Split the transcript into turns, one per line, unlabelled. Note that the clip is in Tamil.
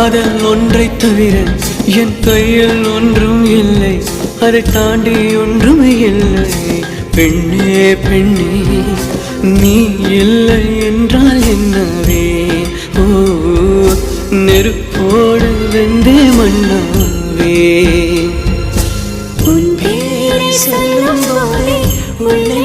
காதல் ஒன்றை தவிர என் கையில் ஒன்றும் இல்லை, அதை தாண்டி ஒன்றும் இல்லை. பெண்ணே பெண்ணே நீ இல்லை என்றால் என்னவே? ஓ நெருப்போடு வெந்தே மண்ணாவே.
உன் பேரை சொல்லும் போதே உள்ளே